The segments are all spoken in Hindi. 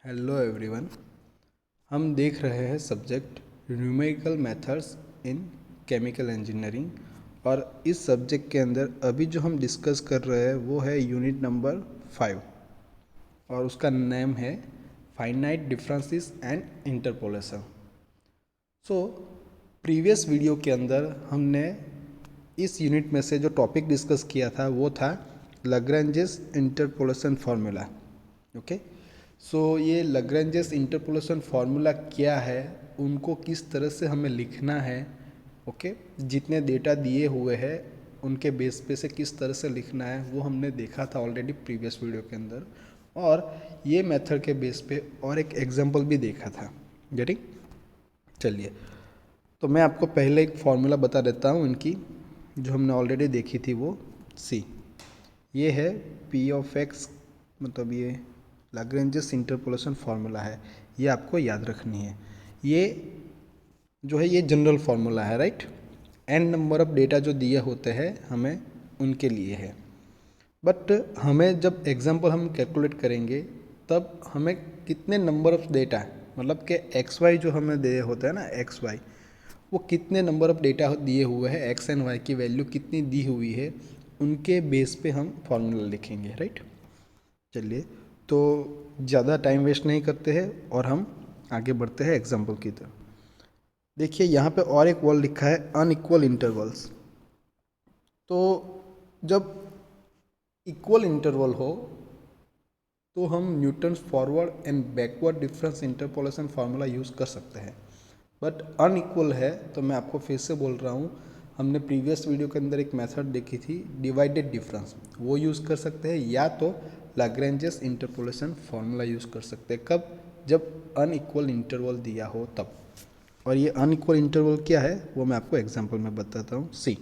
Hello everyone. हम देख रहे हैं subject numerical methods in chemical engineering और इस सब्जेक्ट के अंदर अभी जो हम डिस्कस कर रहे हैं वो है यूनिट नंबर 5 और उसका नेम है finite differences and interpolation. So previous video के अंदर हमने इस यूनिट में से जो टॉपिक डिस्कस किया था वो था लाग्रेंजेस इंटरपोलेशन फार्मूला। ओके, सो ये लाग्रेंजेस इंटरपोलेशन फार्मूला क्या है, उनको किस तरह से हमें लिखना है, ओके जितने डेटा दिए हुए हैं उनके बेस पे से किस तरह से लिखना है वो हमने देखा था ऑलरेडी प्रीवियस वीडियो के अंदर। और ये मेथड के बेस पे और एक एग्जांपल भी देखा था। गेटिंग? चलिए, तो मैं आपको पहले एक फार्मूला बता देता हूँ इनकी, जो हमने ऑलरेडी देखी थी वो सी। ये है पी ऑफ एक्स, मतलब ये लाग्रेंजेस इंटरपोलेशन फार्मूला है, ये आपको याद रखनी है। ये जो है ये जनरल फार्मूला है, right. N number of data जो दिए होते हैं हमें उनके लिए है। बट हमें जब एग्जांपल हम कैलकुलेट करेंगे तब हमें कितने नंबर ऑफ डेटा, मतलब कि एक्स वाई जो हमें दिए होते हैं ना, एक्स वाई, वो कितने नंबर ऑफ डेटा दिए हुए हैं, एक्स एंड वाई की वैल्यू कितनी दी हुई है, उनके बेस पे हम फार्मूला लिखेंगे, राइट। चलिए, तो ज़्यादा टाइम वेस्ट नहीं करते हैं और हम आगे बढ़ते हैं एग्जाम्पल की तरफ। देखिए यहाँ पे और एक वर्ड लिखा है अनइक्वल इंटरवल्स। तो जब इक्वल इंटरवल हो तो हम Newton's forward and backward difference interpolation formula use कर सकते हैं। बट अनइक्वल है तो मैं आपको फिर से बोल रहा हूँ, हमने प्रीवियस वीडियो के अंदर एक मेथड देखी थी डिवाइडेड डिफरेंस, वो यूज़ कर सकते हैं, या तो लाग्रेंजेस इंटरपोलेशन फार्मूला यूज़ कर सकते हैं। कब? जब अनइक्वल इंटरवल दिया हो तब। और ये अनइक्वल इंटरवल क्या है वो मैं आपको एग्जाम्पल में बताता हूँ। सी,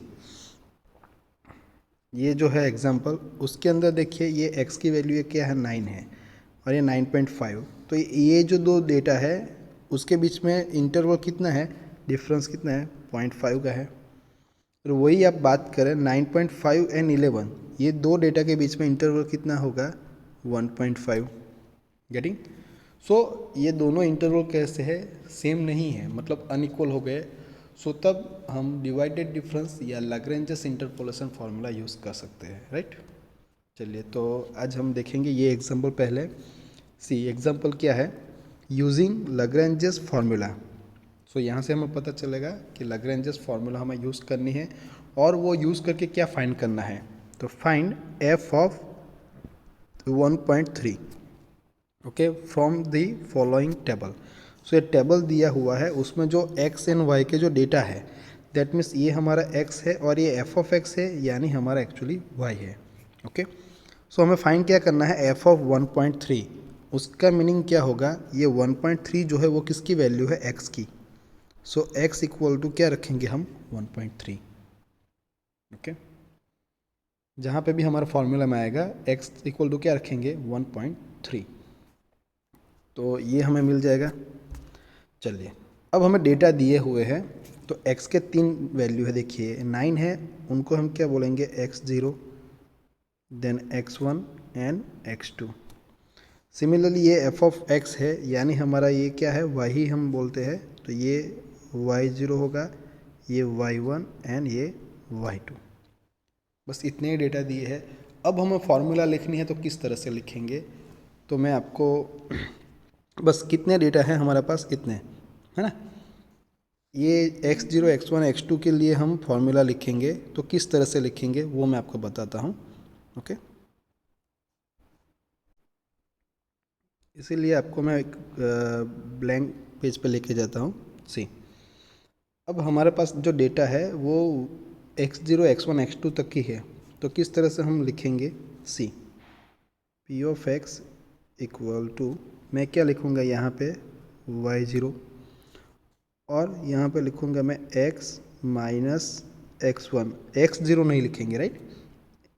ये जो है एग्जाम्पल, उसके अंदर देखिए ये x की वैल्यू क्या है, 9 है और ये 9.5। तो ये जो दो डेटा है उसके बीच में इंटरवल कितना है, डिफरेंस कितना है, 0.5 का है। और वही आप बात करें 9.5 एंड 11, ये दो डेटा के बीच में इंटरवल कितना होगा, 1.5। गेटिंग? सो ये दोनों इंटरवल कैसे है, सेम नहीं है, मतलब अनइक्वल हो गए। सो तब हम डिवाइडेड डिफरेंस या लाग्रेंजेस इंटरपोलेशन फार्मूला यूज़ कर सकते हैं, राइट। चलिए, तो आज हम देखेंगे ये एग्जांपल पहले। सी, एग्जांपल क्या है, यूजिंग लाग्रेंजेस फार्मूला। सो यहाँ से हमें पता चलेगा कि लाग्रेंजेस फार्मूला हमें यूज़ करनी है और वो यूज़ करके क्या फाइंड करना है। तो find F of 1.3, okay, from the following table. So ये टेबल दिया हुआ है, उसमें जो एक्स एंड वाई के जो डेटा है, दैट मीन्स ये हमारा एक्स है और ये एफ ऑफ एक्स है, यानी हमारा एक्चुअली वाई है। ओके, सो हमें फाइंड क्या करना है, एफ ऑफ 1.3। उसका मीनिंग क्या होगा, ये 1.3 जो है वो किसकी वैल्यू है, एक्स की। सो एक्स इक्वल टू क्या रखेंगे हम, 1.3। ओके, जहाँ पे भी हमारा फॉर्मूला में आएगा एक्स इक्वल टू क्या रखेंगे, 1.3। तो ये हमें मिल जाएगा। चलिए, अब हमें डेटा दिए हुए हैं, तो x के 3 वैल्यू है, देखिए 9 है, उनको हम क्या बोलेंगे, x0, then x1 and x2। Similarly ये f ऑफ x है, यानी हमारा ये क्या है, y ही हम बोलते हैं, तो ये y0 होगा, ये y1 एंड ये y2। बस इतने ही डेटा दिए हैं। अब हमें फार्मूला लिखनी है तो किस तरह से लिखेंगे, तो मैं आपको बस कितने डेटा है हमारे पास, इतने है ना। ये x0, x1, x2 के लिए हम फार्मूला लिखेंगे, तो किस तरह से लिखेंगे वो मैं आपको बताता हूँ। ओके, इसीलिए आपको मैं एक ब्लैंक पेज पे लेके जाता हूँ। सी, अब हमारे पास जो डेटा है वो x0, x1, x2 तक की है, तो किस तरह से हम लिखेंगे। See, P of X equal to, मैं क्या लिखूँगा यहाँ पे, y0, और यहाँ पे लिखूँगा मैं x माइनस x1, x0 नहीं लिखेंगे, right,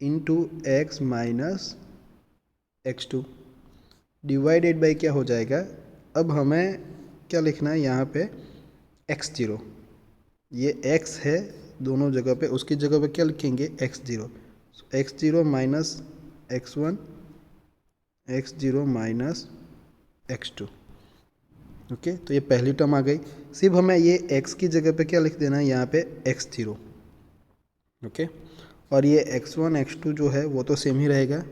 into x minus x2 divided by क्या हो जाएगा। अब हमें क्या लिखना है यहाँ पे, x0, ये x है दोनों जगह पे, उसकी जगह पे क्या लिखेंगे, x0, x0 minus x1, x0 minus x2। Okay, तो ये पहली टर्म आ गई। सिर्फ हमें ये x की जगह पे क्या लिख देना है, यहाँ पे x0। ओके, और ये x1 x2 जो है वो तो सेम ही रहेगा।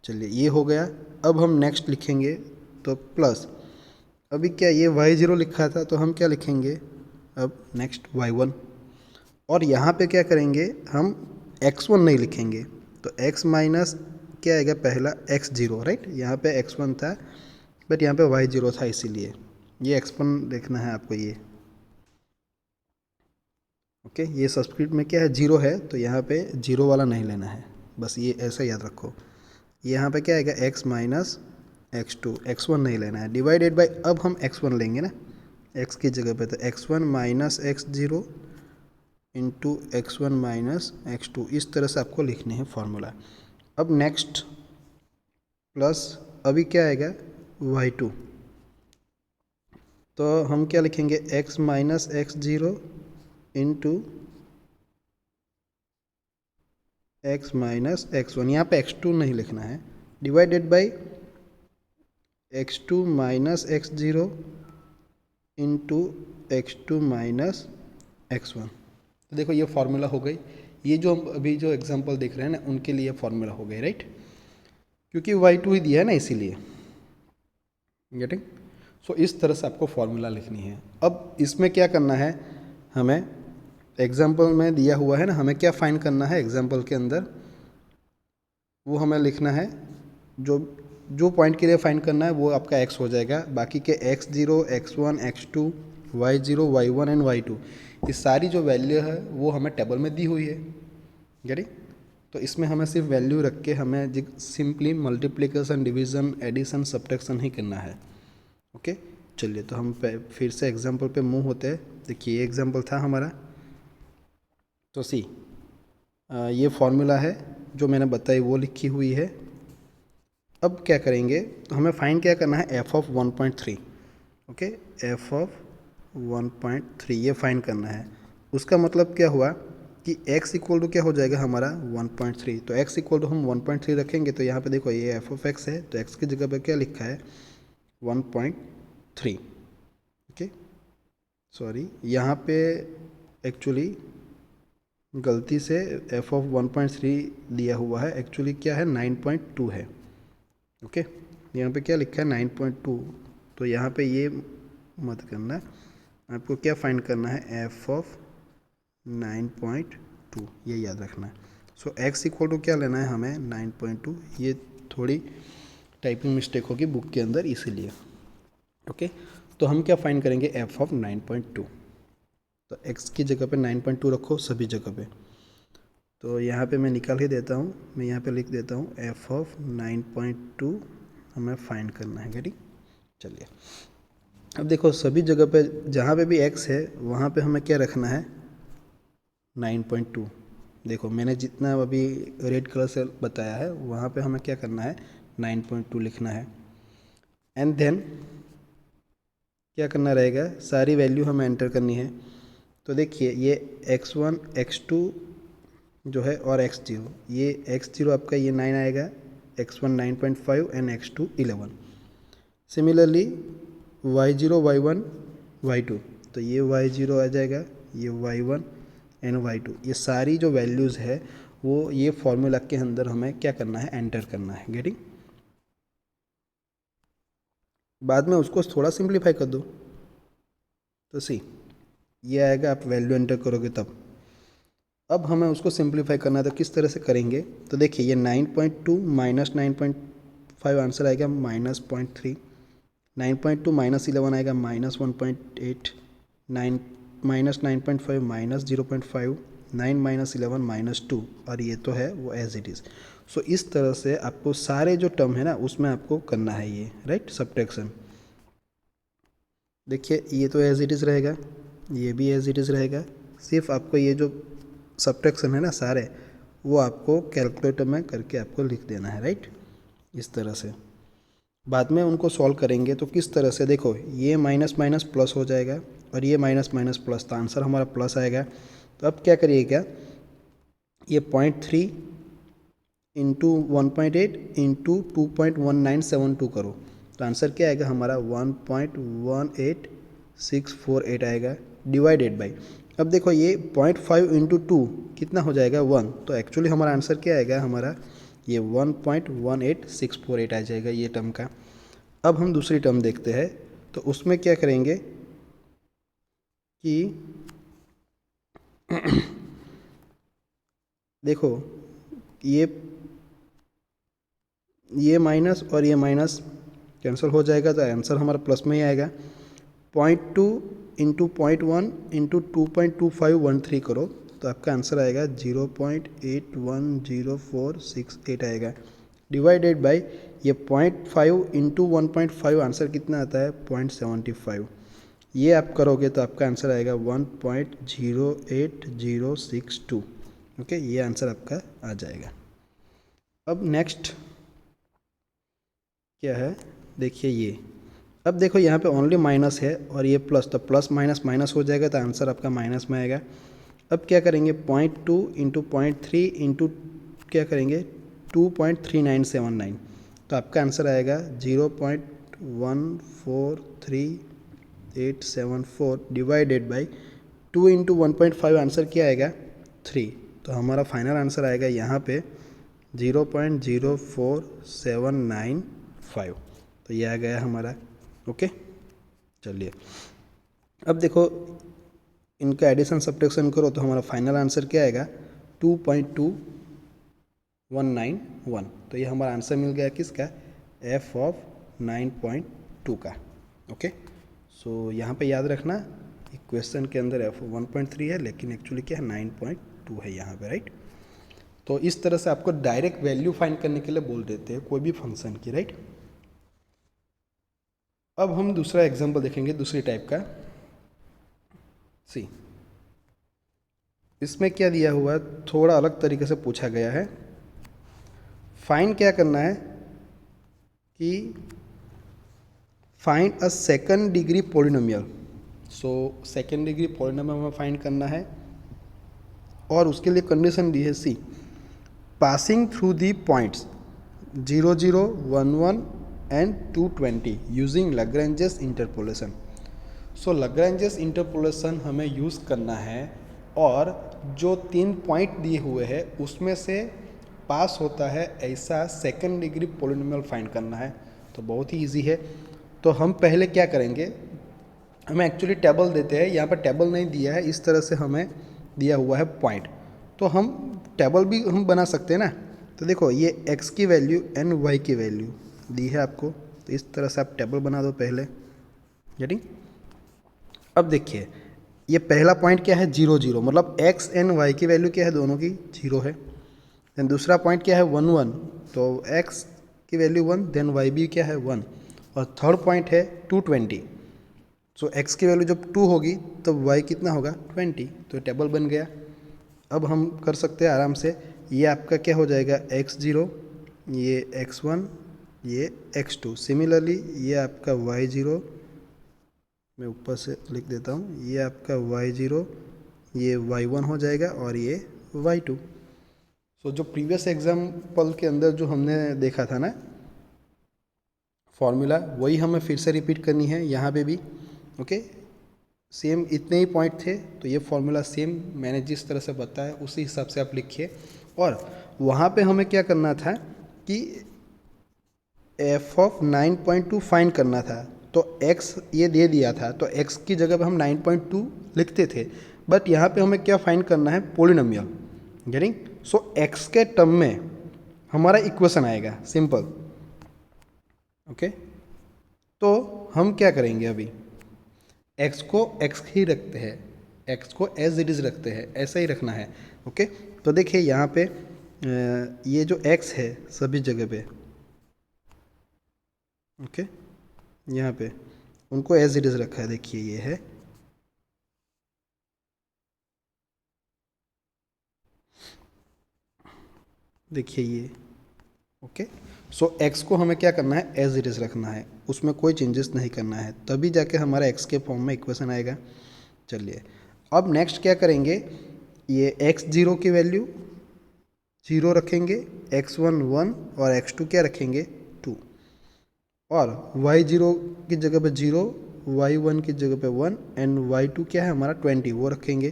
चलिए ये हो गया। अब हम नेक्स्ट लिखेंगे तो प्लस, अभी क्या ये y0 लिखा था तो हम क्या लिखेंगे अब नेक्स्ट y1। और यहाँ पे क्या करेंगे, हम x1 नहीं लिखेंगे, तो x माइनस क्या आएगा पहला x0, राइट। यहाँ पे x1 था बट यहाँ पे y0 था, इसीलिए ये x1 देखना है आपको ये। ओके, ये सब्सक्रिप्ट में क्या है, जीरो है, तो यहाँ पे जीरो वाला नहीं लेना है, बस ये ऐसा याद रखो। यहाँ पे क्या आएगा x माइनस x2, x1 नहीं लेना है, डिवाइडेड बाय, अब हम x1 लेंगे ना x की जगह पे, तो x1 minus x0 into x1 minus x2, इस तरह से आपको लिखने हैं फॉर्मूला। अब नेक्स्ट प्लस, अभी क्या आएगा y2, तो हम क्या लिखेंगे x minus x0 into x minus x1, यहाँ पे x2 नहीं लिखना है, divided by x2 minus x0 into x2 minus x1। तो देखो ये फार्मूला हो गई। ये जो हम अभी जो एग्जांपल देख रहे हैं ना, उनके लिए फार्मूला हो गई, राइट, क्योंकि y2 ही दिया है ना, इसीलिए। गेटिंग? सो इस तरह से आपको फार्मूला लिखनी है। अब इसमें क्या करना है, हमें एग्जाम्पल में दिया हुआ है ना, हमें क्या फाइंड करना है एग्जाम्पल के अंदर, वो हमें लिखना है। जो जो पॉइंट के लिए फाइंड करना है वो आपका x हो जाएगा, बाकी के x0 x1 x2 y0 y1 and y2, ये सारी जो वैल्यू है वो हमें टेबल में दी हुई है। गेटिंग? तो इसमें हमें सिर्फ वैल्यू रख के हमें simply multiplication division addition subtraction ही करना है। ओके, चलिए तो हम फिर से एग्जाम्पल पे मूव होते हैं। देखिए ये एग्जाम्पल था हमारा, तो सी ये फॉर्मूला है जो मैंने बताई वो लिखी हुई है। अब क्या करेंगे, तो हमें फाइंड क्या करना है, F of 1.3। Okay, F of 1.3 ये फाइंड करना है। उसका मतलब क्या हुआ कि x इक्वल टू क्या हो जाएगा हमारा 1.3, तो x इक्वल टू हम 1.3 रखेंगे, तो यहाँ पे देखो ये एफ ऑफ x है, तो x की जगह पे क्या लिखा है 1.3। ओके, सॉरी यहाँ पे एक्चुअली गलती से एफ ऑफ 1.3 दिया हुआ है, एक्चुअली क्या है 9.2 है। ओके, यहाँ पे क्या लिखा है 9.2, तो यहाँ पे ये मत करना, आपको क्या फाइंड करना है एफ ऑफ 9.2, ये याद रखना है। सो एक्स इक्वल टू क्या लेना है हमें 9.2, ये थोड़ी टाइपिंग मिस्टेक होगी बुक के अंदर, इसीलिए। ओके, तो हम क्या फाइंड करेंगे एफ ऑफ 9.2, तो x की जगह पे 9.2 रखो सभी जगह पे। तो यहाँ पे मैं निकाल ही देता हूँ, मैं यहाँ पे लिख देता हूँ एफ ऑफ 9.2 हमें फाइंड करना है। गेटिंग? चलिए अब देखो सभी जगह पे जहाँ पे भी x है वहाँ पे हमें क्या रखना है 9.2। देखो मैंने जितना अभी रेड कलर से बताया है वहाँ पे हमें क्या करना है 9.2 लिखना है। एंड देन क्या करना रहेगा, सारी वैल्यू हमें एंटर करनी है। तो देखिए ये x1 x2 जो है और x0, ये x0 आपका ये 9 आएगा, x1 9.5 and x2 11। Similarly y0 y1 y2, तो ये y0 आ जाएगा, ये y1 एंड y2, ये सारी जो वैल्यूज़ है वो ये फॉर्मूला के अंदर हमें क्या करना है एंटर करना है। गेटिंग? बाद में उसको थोड़ा सिंप्लीफाई कर दो, तो सी ये आएगा, आप वैल्यू एंटर करोगे तब। अब हमें उसको सिंप्लीफाई करना है, तो किस तरह से करेंगे, तो देखिए ये 9.2 माइनस 9.5 आंसर आएगा -0.3, 9.2 माइनस 11 आएगा -1.8, 9 माइनस 9.5 माइनस 0.5, 9 माइनस 11 -2, और ये तो है वो एज इट इज़। सो इस तरह से आपको सारे जो टर्म है ना उसमें आपको करना है ये, राइट, सब्ट्रैक्शन। देखिए ये तो एज इट इज़ रहेगा, ये भी एज इट इज़ रहेगा, सिर्फ आपको ये जो सब्ट्रैक्शन है ना सारे, वो आपको कैलकुलेटर में करके आपको लिख देना है, राइट, इस तरह से। बाद में उनको सॉल्व करेंगे तो किस तरह से, देखो ये माइनस माइनस प्लस हो जाएगा और ये माइनस माइनस प्लस, तो आंसर हमारा प्लस आएगा। तो अब क्या करिएगा, ये 0.3 इंटू 1.8 इंटू 2.1972 करो, तो आंसर क्या आएगा हमारा 1.18648 आएगा, डिवाइडेड बाई, अब देखो ये 0.5 इंटू 2 कितना हो जाएगा 1, तो एक्चुअली हमारा आंसर क्या आएगा हमारा ये 1.18648 आ जाएगा ये टर्म का। अब हम दूसरी टर्म देखते हैं, तो उसमें क्या करेंगे कि देखो ये माइनस और ये माइनस कैंसिल हो जाएगा, तो आंसर हमारा प्लस में ही आएगा। 0.2 इंटू 0.1 इंटू 2.2513 करो तो आपका आंसर आएगा 0.810468 आएगा, डिवाइडेड बाय ये 0.5 इंटू 1.5 आंसर कितना आता है 0.75, ये आप करोगे तो आपका आंसर आएगा 1.08062। ओके, ये आंसर आपका आ जाएगा। अब नेक्स्ट क्या है, देखिए ये, अब देखो यहाँ पे ओनली माइनस है और ये प्लस, तो प्लस माइनस माइनस हो जाएगा, तो आंसर आपका माइनस में आएगा। अब क्या करेंगे 0.2 इंटू 0.3 इंटू क्या करेंगे 2.3979, तो आपका आंसर आएगा 0.143874 डिवाइडेड बाई 2 इंटू 1.5 आंसर क्या आएगा 3, तो हमारा फाइनल आंसर आएगा यहाँ पे 0.04795, तो ये आ गया हमारा। ओके, चलिए अब देखो इनका एडिशन सब्ट्रैक्शन करो तो हमारा फाइनल आंसर क्या आएगा 2.2191, तो ये हमारा आंसर मिल गया किसका f ऑफ 9.2 का। ओके, सो यहाँ पे याद रखना इक्वेशन के अंदर f 1.3 है लेकिन एक्चुअली क्या है 9.2 है यहाँ पे, राइट। तो इस तरह से आपको डायरेक्ट वैल्यू फाइंड करने के लिए बोल देते हैं कोई भी फंक्शन की, राइट। अब हम दूसरा एग्जांपल देखेंगे दूसरी टाइप का। सी, इसमें क्या दिया हुआ है, थोड़ा अलग तरीके से पूछा गया है। फाइंड क्या करना है कि find a second degree polynomial. So second degree polynomial हमें फाइंड करना है और उसके लिए कंडीशन दी है see, passing through the points 0, 0, 1, 1 and 220 using Lagrange's interpolation. So Lagrange's interpolation हमें यूज़ करना है और जो 3 पॉइंट दिए हुए हैं उसमें से पास होता है ऐसा सेकंड डिग्री पॉलिनोमियल फाइंड करना है। तो बहुत ही इजी है। तो हम पहले क्या करेंगे, हमें एक्चुअली टेबल देते हैं, यहाँ पर टेबल नहीं दिया है, इस तरह से हमें दिया हुआ है पॉइंट, तो हम टेबल भी हम बना सकते हैं ना। तो देखो ये x की वैल्यू एंड y की वैल्यू दी है आपको, तो इस तरह से आप टेबल बना दो पहले, गेटिंग। अब देखिए ये पहला पॉइंट क्या है 0, 0, मतलब x एंड y की वैल्यू क्या है दोनों की 0 है। देन दूसरा पॉइंट क्या है 1, 1, तो x की वैल्यू 1, देन y भी क्या है 1, और थर्ड पॉइंट है 220। सो x की वैल्यू जब 2 होगी तो y कितना होगा 20, तो टेबल बन गया। अब हम कर सकते हैं आराम से, ये आपका क्या हो जाएगा x0, ये x1, ये x2, सिमिलरली ये आपका y0, मैं ऊपर से लिख देता हूँ, ये आपका y0, ये y1 हो जाएगा और ये y2। सो जो प्रीवियस एग्जाम्पल के अंदर जो हमने देखा था ना फॉर्मूला, वही हमें फिर से रिपीट करनी है यहाँ पे भी। ओके, सेम इतने ही पॉइंट थे, तो ये फॉर्मूला सेम मैंने जिस तरह से बताया उसी हिसाब से आप लिखिए। और वहाँ पे हमें क्या करना था कि f ऑफ 9.2 फाइंड करना था, तो x ये दे दिया था, तो x की जगह पे हम 9.2 लिखते थे, बट यहाँ पे हमें क्या फाइंड करना है पॉलिनोमियल, गेटिंग। सो x के टर्म में हमारा इक्वेशन आएगा सिंपल। ओके, तो हम क्या करेंगे, अभी x को x ही रखते हैं, x को एज इट इज़ रखते हैं, ऐसा ही रखना है। ओके, तो देखिए यहाँ पे ये जो x है सभी जगह पे, ओके, यहाँ पे उनको एज इट इज़ रखा है, देखिए ये है, देखिए ये। ओके, सो x को हमें क्या करना है एज इट इज़ रखना है, उसमें कोई चेंजेस नहीं करना है, तभी जाके हमारा x के फॉर्म में इक्वेशन आएगा। चलिए अब नेक्स्ट क्या करेंगे, ये x0 की वैल्यू 0 रखेंगे, x1 1 और x2 क्या रखेंगे 2, और y0 की जगह पे 0, y1 की जगह पे 1 एंड y2 क्या है हमारा 20 वो रखेंगे।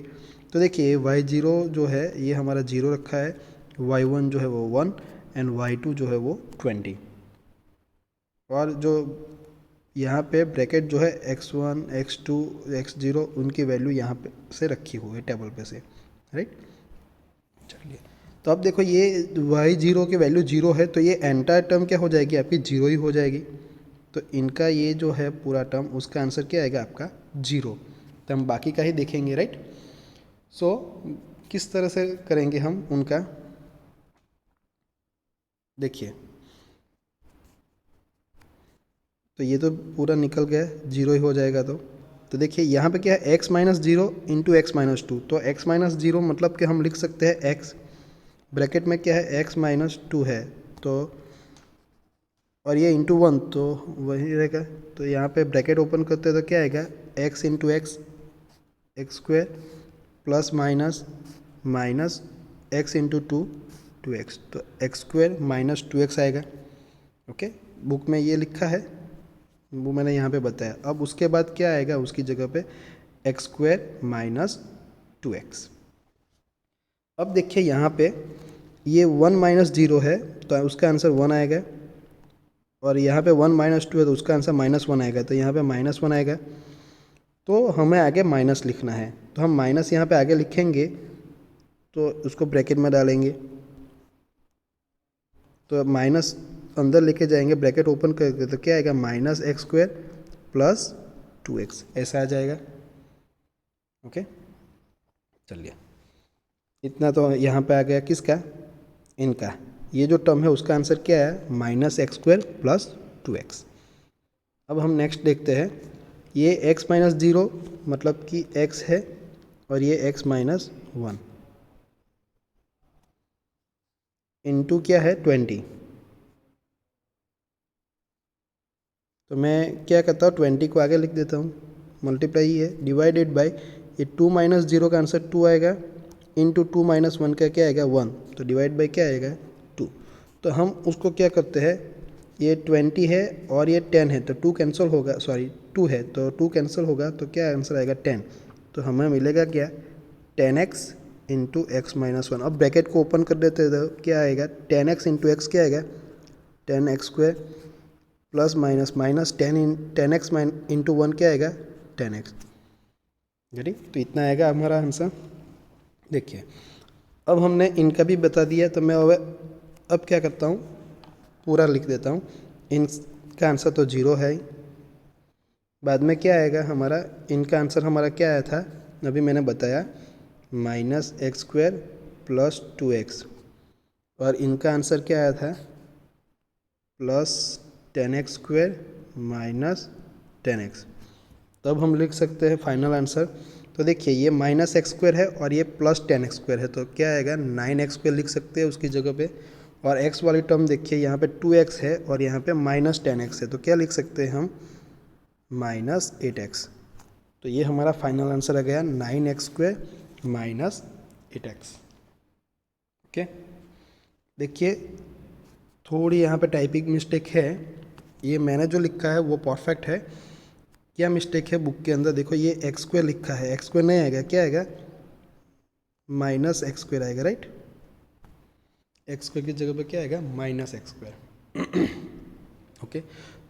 तो देखिए y0 जो है ये हमारा 0 रखा है, y1 जो है वो 1 एंड y2 जो है वो 20। और जो यहाँ पे ब्रैकेट जो है x1 x2 x0 उनकी वैल्यू यहाँ पे से रखी हुई है टेबल पे से, राइट। चलिए, तो अब देखो ये y0 की वैल्यू 0 है तो ये एंटायर टर्म क्या हो जाएगी आपकी 0 ही हो जाएगी। तो इनका ये जो है पूरा टर्म उसका आंसर क्या आएगा आपका 0। तो हम बाकी का ही देखेंगे, राइट। सो किस तरह से करेंगे हम उनका, देखिए तो ये तो पूरा निकल गया, 0 ही हो जाएगा। तो देखिए यहाँ पे क्या है x minus 0 into x minus 2, तो x माइनस 0 मतलब कि हम लिख सकते हैं x, ब्रैकेट में क्या है x माइनस 2 है, तो और ये इंटू 1 तो वही रहेगा। तो यहाँ पे ब्रैकेट ओपन करते हैं तो क्या आएगा x into x x square plus minus minus x into 2 2x, तो एक्स स्क्वायर माइनस 2x आएगा। ओके, बुक में ये लिखा है, वो मैंने यहाँ पे बताया। अब उसके बाद क्या आएगा उसकी जगह पे एक्स स्क्वायर माइनस 2x। अब देखिए यहाँ पे ये 1 माइनस 0 है तो उसका आंसर 1 आएगा, और यहाँ पे 1 माइनस 2 है तो उसका आंसर -1 आएगा, तो यहाँ पे -1 आएगा। तो हमें आगे माइनस लिखना है, तो हम माइनस यहाँ पे आगे लिखेंगे तो उसको ब्रैकेट में डालेंगे, तो माइनस अंदर लेके जाएंगे, ब्रैकेट ओपन करके तो क्या आएगा minus x square plus 2x, ऐसा आ जाएगा। ओके, चलिए इतना तो यहाँ पे आ गया किसका, इनका। ये जो टर्म है उसका आंसर क्या है minus x square plus 2x। अब हम नेक्स्ट देखते हैं, ये x माइनस 0 मतलब कि x है और ये x माइनस 1 इंटू क्या है 20। तो मैं क्या करता हूँ 20 को आगे लिख देता हूँ, मल्टीप्लाई ही है, डिवाइडेड बाय ये 2 माइनस 0 का आंसर 2 आएगा, इंटू 2 माइनस 1 का क्या आएगा 1, तो डिवाइड बाय क्या आएगा 2। तो हम उसको क्या करते हैं, ये 20 है और ये 10 है तो 2 कैंसिल होगा, सॉरी 2 है तो 2 कैंसिल होगा, तो क्या आंसर आएगा 10। तो हमें मिलेगा क्या 10x इंटू एक्स माइनस 1। अब ब्रैकेट को ओपन कर देते हैं तो क्या आएगा 10x इंटू एक्स क्या आएगा 10x square plus minus minus 10x into 1 क्या आएगा 10x, ठीक। तो इतना आएगा हमारा आंसर। देखिए अब हमने इनका भी बता दिया, तो मैं अब क्या करता हूँ पूरा लिख देता हूँ। इनका आंसर तो 0 है ही, बाद में क्या आएगा हमारा, इनका आंसर हमारा क्या आया था अभी मैंने बताया minus x square plus 2x, और इनका आंसर क्या आया था plus 10x square minus 10x। तब हम लिख सकते हैं फाइनल आंसर। तो देखिए ये माइनस एक्स स्क्वायर है और ये प्लस 10x स्क्वायर है, तो क्या आएगा 9x स्क्वायर लिख सकते हैं उसकी जगह पे। और x वाली टर्म देखिए यहाँ पे 2x है और यहाँ पे माइनस 10x है, तो क्या लिख सकते हैं हम माइनस 8x। तो ये हमारा फाइनल आंसर आ गया 9x square minus 8x। Okay, देखिए थोड़ी यहाँ पे टाइपिंग मिस्टेक है, ये मैंने जो लिखा है वो परफेक्ट है। क्या मिस्टेक है बुक के अंदर, देखो ये एक्स स्क्वायर लिखा है, एक्स स्क्वायर नहीं आएगा, क्या आएगा माइनस एक्स स्क्वायर आएगा, राइट। एक्स स्क्वायर की जगह पे क्या आएगा माइनस एक्स स्क्वायर। ओके,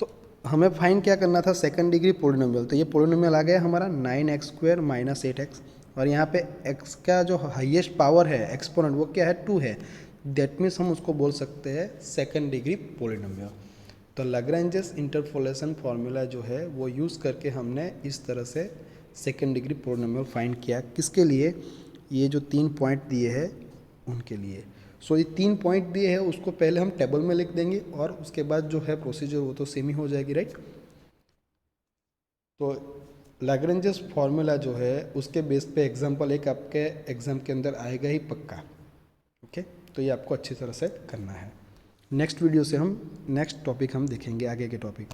तो हमें फाइंड क्या करना था सेकंड डिग्री पोलिनोमियल, तो ये पोलिनोमियल आ गया हमारा 9x स्क्वायर माइनस 8x, और यहाँ पे x का जो हाईएस्ट पावर है एक्सपोनेंट वो क्या है 2 है, दैट मीन्स हम उसको बोल सकते हैं सेकंड डिग्री पोलिनोमियल। तो लैग्रेंजेस इंटरपोलेशन फार्मूला जो है वो यूज़ करके हमने इस तरह से सेकंड डिग्री पोलिनोमियल फाइंड किया, किसके लिए, ये जो 3 पॉइंट दिए हैं उनके लिए। सो ये 3 पॉइंट दिए हैं उसको पहले हम टेबल में लिख देंगे और उसके बाद जो है प्रोसीजर वो तो सेम ही हो जाएगी, राइट। तो लैग्रेंजेस फार्मूला जो है उसके बेस पे एग्जांपल एक आपके एग्जाम के अंदर आएगा ही पक्का। ओके, तो ये आपको अच्छी तरह से करना है। नेक्स्ट वीडियो से हम नेक्स्ट टॉपिक हम देखेंगे, आगे के टॉपिक।